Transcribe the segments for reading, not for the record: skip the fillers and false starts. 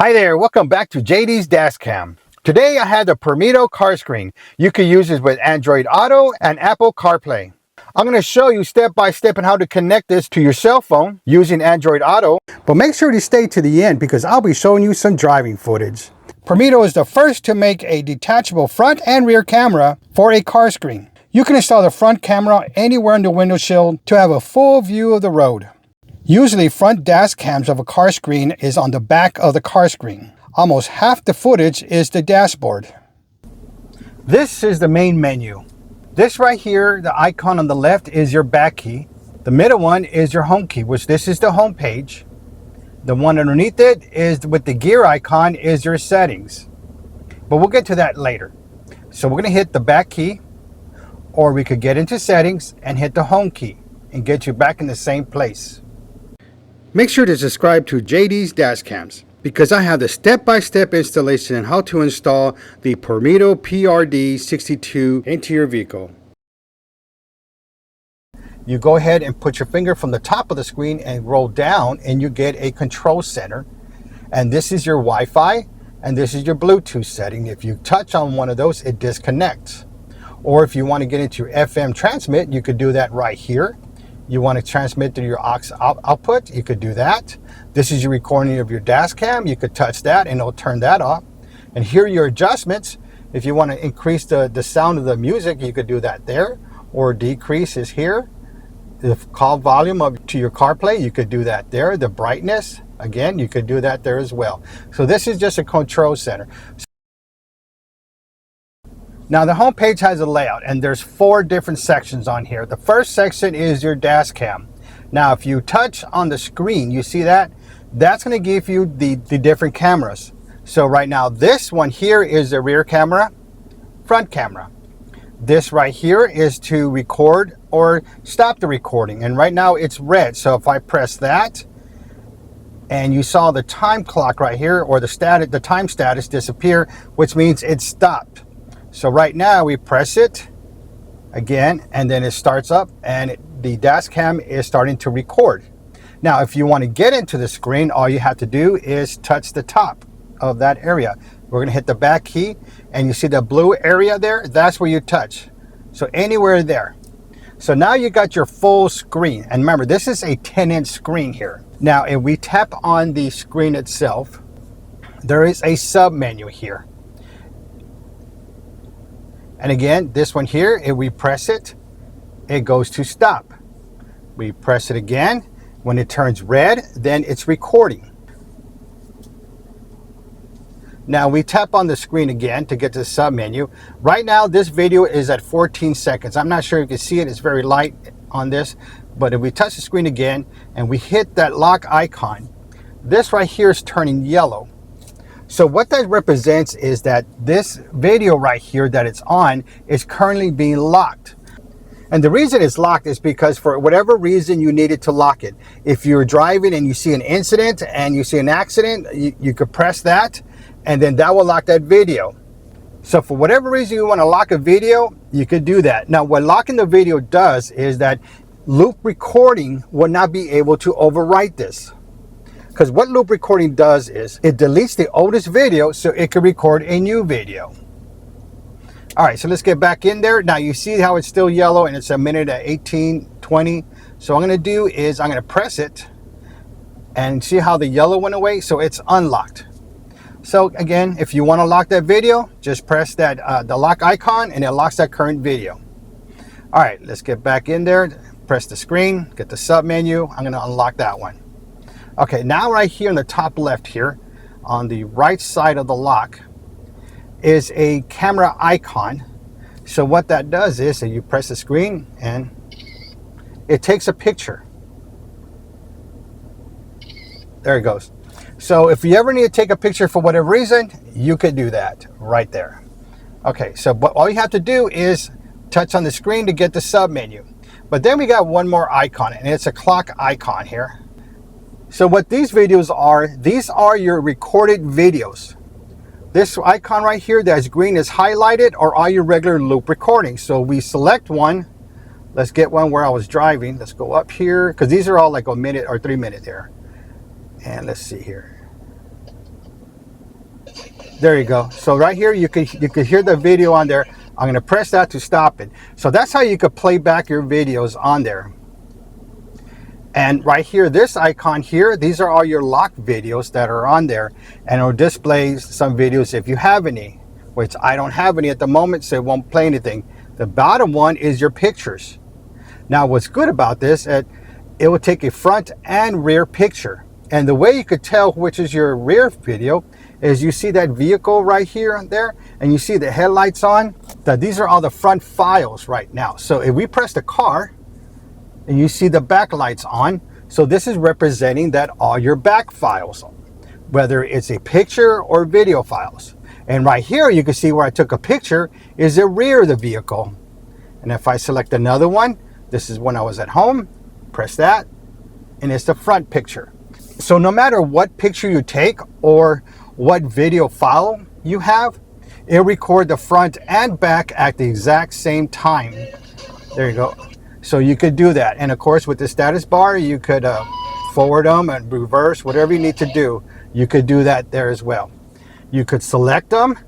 Hi there, welcome back to JD's Dashcam. Today I have the Pormido Car Screen. You can use this with Android Auto and Apple CarPlay. I'm going to show you step by step on how to connect this to your cell phone using Android Auto, but make sure to stay to the end because I'll be showing you some driving footage. Pormido is the first to make a detachable front and rear camera for a car screen. You can install the front camera anywhere in the window sill to have a full view of the road. Usually front dash cams of a car screen is on the back of the car screen. Almost half the footage is the dashboard. This is the main menu. This right here, the icon on the left is your back key. The middle one is your home key, which this is the home page. The one underneath it is with the gear icon is your settings. But we'll get to that later. So we're going to hit the back key, or we could get into settings and hit the home key and get you back in the same place. Make sure to subscribe to JD's Dashcams because I have the step-by-step installation on how to install the Pormido PRD62 into your vehicle. You go ahead and put your finger from the top of the screen and roll down and you get a control center. And this is your Wi-Fi and this is your Bluetooth setting. If you touch on one of those, it disconnects. Or if you want to get into your FM transmit, you could do that right here. You want to transmit to your aux output, you could do that. This is your recording of your dash cam. You could touch that and it'll turn that off. And here are your adjustments. If you want to increase the sound of the music, you could do that there. Or decrease is here. The call volume to your CarPlay, you could do that there. The brightness, again, you could do that there as well. So this is just a control center. Now the home page has a layout and there's 4 different sections on here. The first section is your dash cam. Now if you touch on the screen, you see that? That's going to give you the different cameras. So right now this one here is the rear camera, front camera. This right here is to record or stop the recording. And right now it's red. So if I press that and you saw the time clock right here or the time status disappear, which means it stopped. So right now we press it again and then it starts up and the dash cam is starting to record. Now if you want to get into the screen, all you have to do is touch the top of that area. We're going to hit the back key and you see the blue area there, that's where you touch. So anywhere there. So now you got your full screen, and remember this is a 10-inch screen here. Now if we tap on the screen itself, there is a sub menu here. And again, this one here, if we press it, it goes to stop. We press it again. When it turns red, then it's recording. Now we tap on the screen again to get to the sub menu. Right now, this video is at 14 seconds. I'm not sure if you can see it. It's very light on this. But if we touch the screen again and we hit that lock icon, this right here is turning yellow. So what that represents is that this video right here that it's on is currently being locked. And the reason it's locked is because for whatever reason you needed to lock it. If you're driving and you see an incident and you see an accident, you could press that and then that will lock that video. So for whatever reason you want to lock a video, you could do that. Now what locking the video does is that loop recording will not be able to overwrite this. Because what loop recording does is it deletes the oldest video so it can record a new video. All right, so let's get back in there. Now you see how it's still yellow and it's a minute at 18:20. So what I'm going to do is I'm going to press it and see how the yellow went away. So it's unlocked. So again, if you want to lock that video, just press that the lock icon and it locks that current video. All right, let's get back in there. Press the screen, get the sub menu. I'm going to unlock that one. Okay, now right here in the top left here, on the right side of the lock, is a camera icon. So what that does is that you press the screen and it takes a picture. There it goes. So if you ever need to take a picture for whatever reason, you could do that right there. Okay, so all you have to do is touch on the screen to get the sub menu. But then we got one more icon and it's a clock icon here. So what these videos are, these are your recorded videos. This icon right here that's green is highlighted or all your regular loop recordings. So we select one. Let's get one where I was driving. Let's go up here because these are all like a minute or 3 minutes here. And let's see here. There you go. So right here, you could hear the video on there. I'm going to press that to stop it. So that's how you could play back your videos on there. And right here, this icon here, these are all your locked videos that are on there, and it'll display some videos if you have any, which I don't have any at the moment, so it won't play anything. The bottom one is your pictures. Now, what's good about this, it will take a front and rear picture. And the way you could tell which is your rear video is you see that vehicle right here there, and you see the headlights on. These are all the front files right now. So if we press the car, and you see the back lights on, so this is representing that all your back files, whether it's a picture or video files. And right here, you can see where I took a picture is the rear of the vehicle. And if I select another one, this is when I was at home, press that, and it's the front picture. So no matter what picture you take or what video file you have, it'll record the front and back at the exact same time. There you go. So you could do that. And of course, with the status bar, you could forward them and reverse, whatever you need to do. You could do that there as well. You could select them,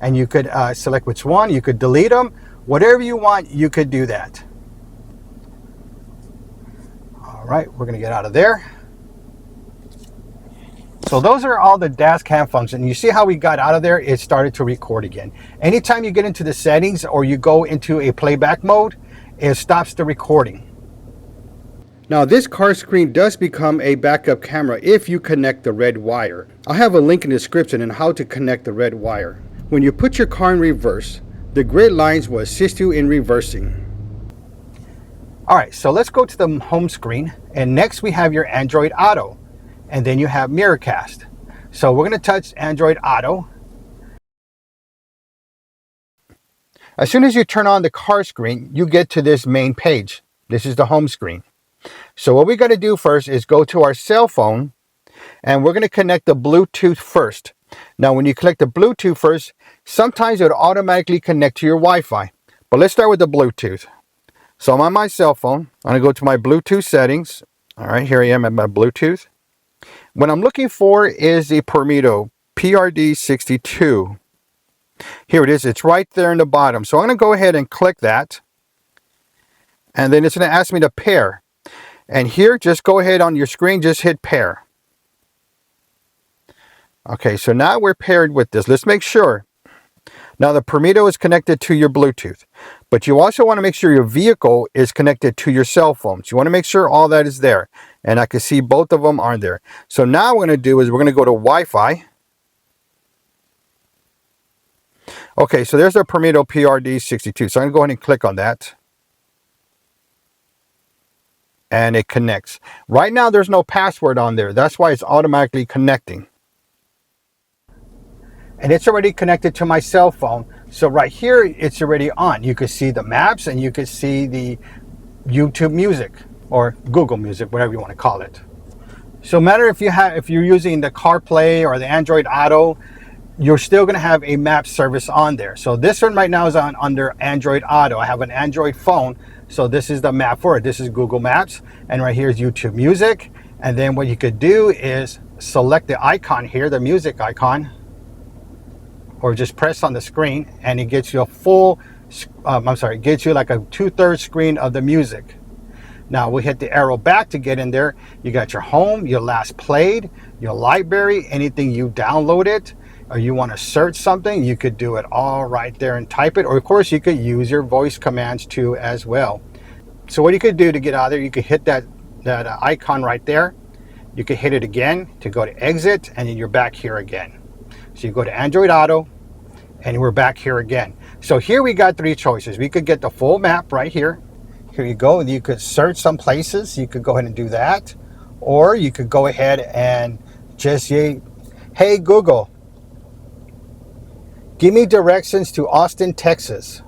and you could select which one. You could delete them. Whatever you want, you could do that. All right, we're going to get out of there. So those are all the dash cam functions. You see how we got out of there? It started to record again. Anytime you get into the settings or you go into a playback mode, it stops the recording. Now this car screen does become a backup camera if you connect the red wire. I'll have a link in the description on how to connect the red wire. When you put your car in reverse, the grid lines will assist you in reversing. Alright, so let's go to the home screen, and next we have your Android Auto, and then you have Mirrorcast. So we're going to touch Android Auto. As soon as you turn on the car screen, you get to this main page. This is the home screen. So what we got to do first is go to our cell phone, and we're going to connect the Bluetooth first. Now, when you connect the Bluetooth first, sometimes it'll automatically connect to your Wi-Fi. But let's start with the Bluetooth. So I'm on my cell phone. I'm going to go to my Bluetooth settings. All right, here I am at my Bluetooth. What I'm looking for is the Pormido PRD62. Here it is. It's right there in the bottom. So I'm going to go ahead and click that. And then it's going to ask me to pair. And here, just go ahead on your screen, just hit pair. Okay, so now we're paired with this. Let's make sure. Now the Pormido is connected to your Bluetooth. But you also want to make sure your vehicle is connected to your cell phone. So you want to make sure all that is there. And I can see both of them are there. So now what we're going to do is we're going to go to Wi-Fi. Okay, so there's our Pormido PRD62. So I'm going to go ahead and click on that. And it connects. Right now, there's no password on there. That's why it's automatically connecting. And it's already connected to my cell phone. So right here, it's already on. You can see the maps, and you can see the YouTube Music or Google Music, whatever you want to call it. So no matter if you're using the CarPlay or the Android Auto, you're still going to have a map service on there. So this one right now is under Android Auto. I have an Android phone, so this is the map for it. This is Google Maps, and right here is YouTube Music. And then what you could do is select the icon here, the music icon, or just press on the screen, and it gets you a full, it gets you like a 2/3 screen of the music. Now we hit the arrow back to get in there. You got your home, your last played, your library, anything you downloaded, or you want to search something, you could do it all right there and type it. Or of course you could use your voice commands too as well. So what you could do to get out of there, you could hit that icon right there. You could hit it again to go to exit, and then you're back here again. So you go to Android Auto, and we're back here again. So here we got 3 choices. We could get the full map right here. Here you go. You could search some places. You could go ahead and do that. Or you could go ahead and just say, hey Google, give me directions to Austin, Texas.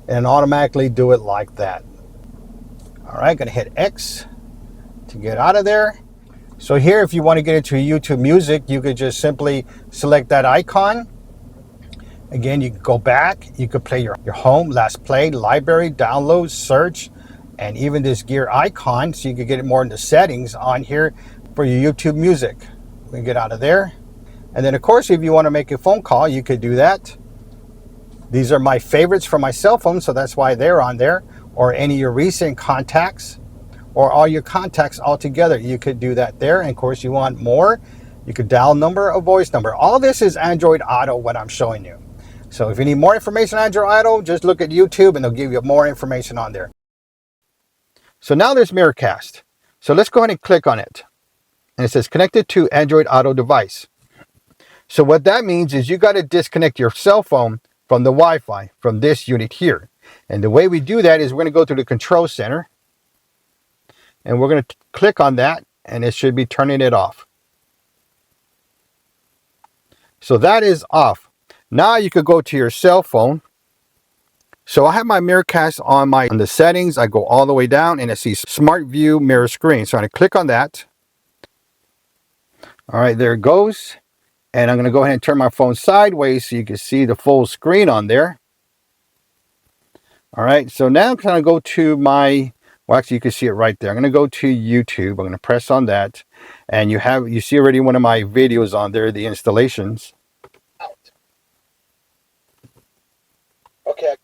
And automatically do it like that. All right, gonna hit X to get out of there. So here, if you want to get into YouTube Music, you could just simply select that icon. Again, you can go back, you could play your home, last played, library, downloads, search, and even this gear icon, so you could get it more into settings on here for your YouTube Music. We can get out of there. And then of course, if you want to make a phone call, you could do that. These are my favorites from my cell phone, so that's why they're on there. Or any of your recent contacts, or all your contacts all together. You could do that there. And of course, you want more, you could dial number, a voice number. All this is Android Auto, what I'm showing you. So if you need more information on Android Auto, just look at YouTube and they'll give you more information on there. So now there's Miracast. So let's go ahead and click on it. And it says connected to Android Auto device. So what that means is you got to disconnect your cell phone from the Wi-Fi from this unit here. And the way we do that is we're going to go to the control center. And we're going to click on that and it should be turning it off. So that is off. Now you could go to your cell phone. So I have my Miracast on the settings. I go all the way down and I see Smart View Mirror Screen. So I'm going to click on that. All right, there it goes. And I'm going to go ahead and turn my phone sideways so you can see the full screen on there. All right, so now I'm going to go to my, well, actually you can see it right there. I'm going to go to YouTube. I'm going to press on that. And you see already one of my videos on there, the installations. Okay.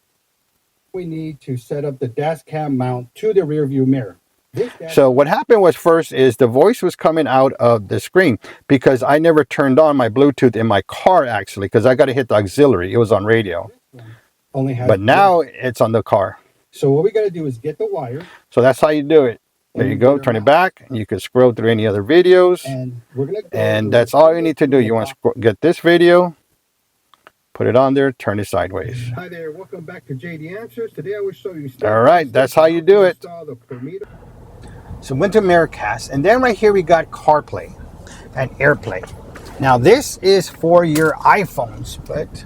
We need to set up the dash cam mount to the rear view mirror. So what happened was first is the voice was coming out of the screen because I never turned on my Bluetooth in my car actually because I got to hit the auxiliary. It was on radio. But now it's on the car. So what we got to do is get the wire. So that's how you do it. There you go. Turn it back. You can scroll through any other videos. And that's all you need to do. You want to get this video. Put it on there, turn it sideways. Hi there, welcome back to JD Answers. Today I will show you. All right, that's how you do it. So went to Miracast, and then right here we got CarPlay and AirPlay. Now this is for your iPhones, but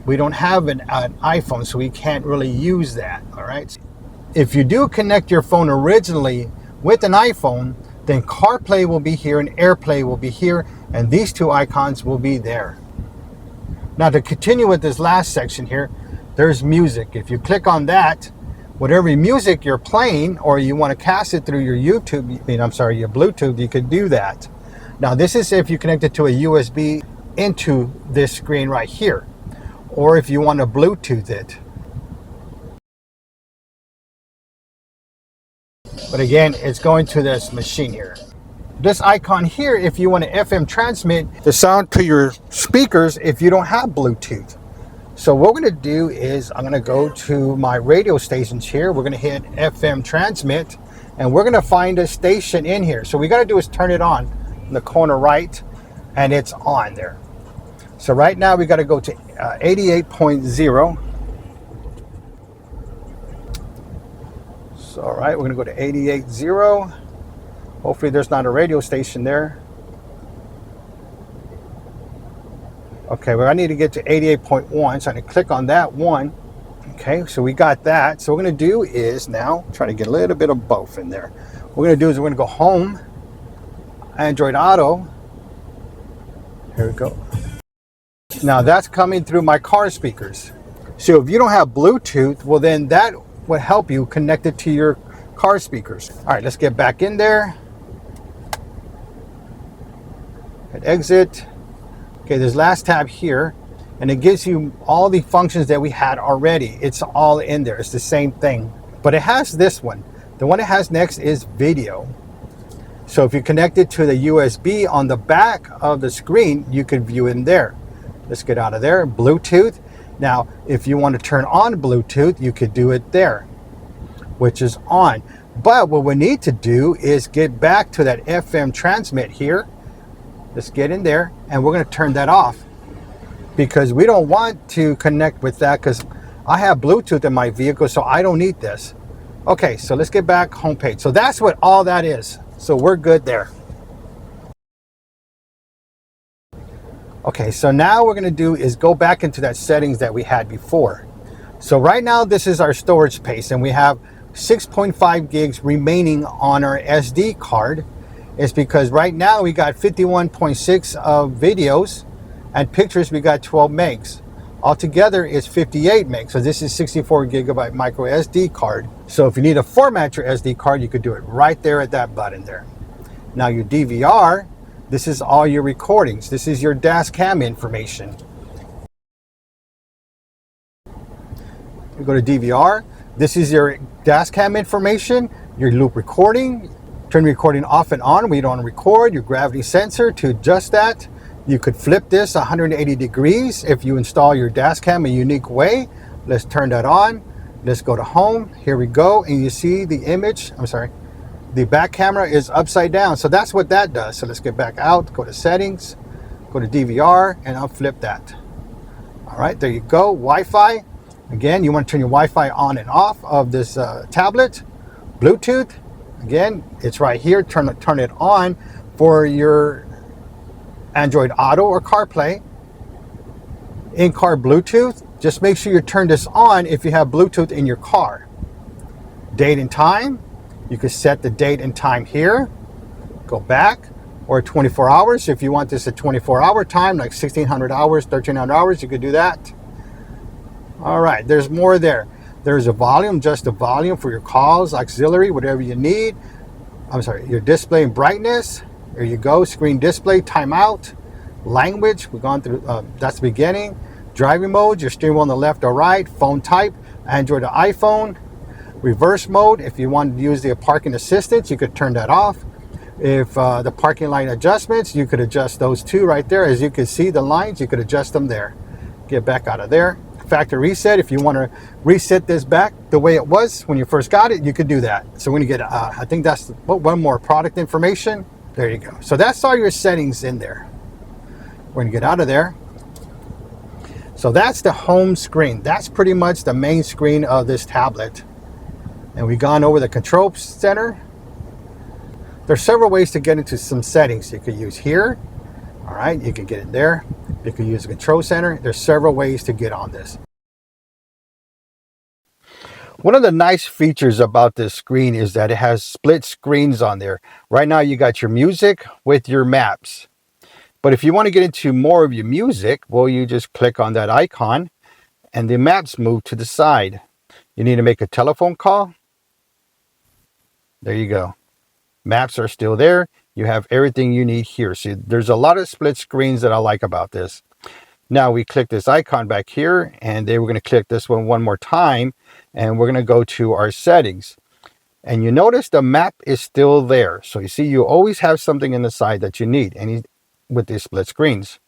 we don't have an iPhone, so we can't really use that, all right? If you do connect your phone originally with an iPhone, then CarPlay will be here and AirPlay will be here, and these two icons will be there. Now to continue with this last section here, there's music. If you click on that, whatever music you're playing or you want to cast it through your your Bluetooth, you could do that. Now this is if you connect it to a USB into this screen right here, or if you want to Bluetooth it. But again, it's going to this machine here. This icon here, if you want to FM transmit the sound to your speakers if you don't have Bluetooth. So what we're going to do is I'm going to go to my radio stations here. We're going to hit FM transmit and we're going to find a station in here. So we got to do is turn it on in the corner right and it's on there. So right now we got to go to 88.0. So all right, we're going to go to 88.0. Hopefully there's not a radio station there. Okay, well I need to get to 88.1, so I'm going to click on that one. Okay, so we got that. So what we're going to do is now try to get a little bit of both in there. What we're going to do is we're going to go home, Android Auto. Here we go. Now that's coming through my car speakers. So if you don't have Bluetooth, well then that would help you connect it to your car speakers. All right, let's get back in there. Hit exit. Okay, there's last tab here, and it gives you all the functions that we had already. It's all in there. It's the same thing, but it has this one. The one it has next is video. So if you connect it to the USB on the back of the screen, you can view it in there. Let's get out of there. Bluetooth. Now, if you want to turn on Bluetooth, you could do it there, which is on. But what we need to do is get back to that FM transmit here. Let's get in there and we're going to turn that off because we don't want to connect with that because I have Bluetooth in my vehicle, so I don't need this. Okay, so let's get back homepage. So that's what all that is. So we're good there. Okay, so now what we're going to do is go back into that settings that we had before. So right now this is our storage space and we have 6.5 gigs remaining on our SD card. It's because right now we got 51.6 of videos and pictures. We got 12 megs. Altogether it's 58 megs. So this is 64 gigabyte micro SD card. So if you need to format your SD card, you could do it right there at that button there. Now your DVR, This is all your recordings. This is your dash cam information. You go to DVR. This is your dash cam information, your loop recording. Turn recording off and on when you don't want to record. Your gravity sensor to adjust that. You could flip this 180 degrees if you install your dash cam a unique way. Let's turn that on. Let's go to home. Here we go. And you see the image. I'm sorry. The back camera is upside down. So that's what that does. So let's get back out. Go to settings. Go to DVR and I'll flip that. All right. There you go. Wi-Fi. Again, you want to turn your Wi-Fi on and off of this tablet. Bluetooth, again, it's right here. Turn it on for your Android Auto or CarPlay. In-car Bluetooth, just make sure you turn this on if you have Bluetooth in your car. Date and time, you can set the date and time here. Go back, or 24 hours. If you want this at 24-hour time, like 1600 hours, 1300 hours, you could do that. All right, there's more there. There's a volume, just a volume for your calls, auxiliary, whatever you need. I'm sorry, your display and brightness. There you go, screen display, timeout, language. We've gone through, that's the beginning. Driving mode, your steering wheel on the left or right. Phone type, Android or iPhone. Reverse mode, if you want to use the parking assistance, you could turn that off. If the parking light adjustments, you could adjust those two right there. As you can see, the lines, you could adjust them there. Get back out of there. Factory reset, if you want to reset this back the way it was when you first got it, you could do that. So when you get I think that's one more product information. There you go. So that's all your settings in there. We're gonna get out of there. So that's the home screen. That's pretty much the main screen of this tablet. And we've gone over the control center. There's several ways to get into some settings. You could use here. All right, you can get it there. You can use the control center. There's several ways to get on this. One of the nice features about this screen is that it has split screens on there. Right now you got your music with your maps. But if you want to get into more of your music, well, you just click on that icon and the maps move to the side. You need to make a telephone call. There you go. Maps are still there. You have everything you need here. See, there's a lot of split screens that I like about this. Now we click this icon back here, and then we're going to click this one more time, and we're going to go to our settings. And you notice the map is still there. So you see, you always have something in the side that you need with these split screens.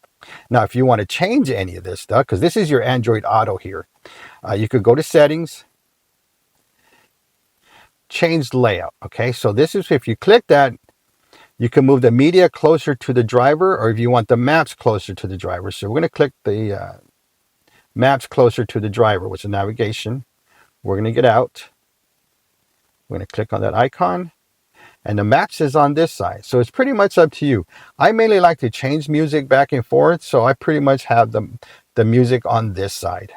Now, if you want to change any of this stuff, because this is your Android Auto here, you could go to settings, change layout. Okay, so this is, if you click that, you can move the media closer to the driver, or if you want the maps closer to the driver. So we're going to click the maps closer to the driver, which is navigation. We're going to get out. We're going to click on that icon, and the maps is on this side. So it's pretty much up to you. I mainly like to change music back and forth, so I pretty much have the music on this side.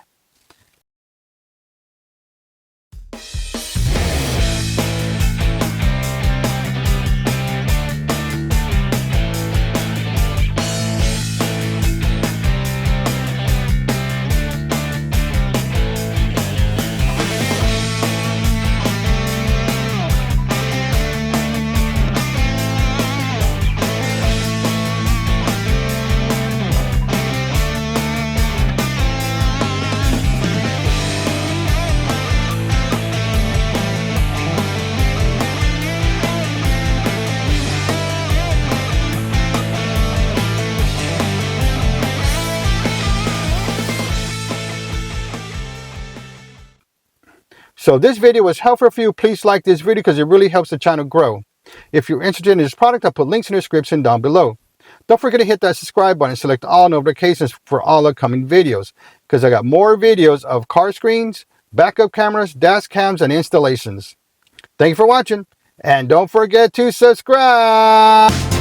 So this video was helpful for you. Please like this video because it really helps the channel grow. If you're interested in this product, I'll put links in the description down below. Don't forget to hit that subscribe button and select all notifications for all upcoming videos, because I got more videos of car screens, backup cameras, dash cams, and installations. Thank you for watching, and don't forget to subscribe.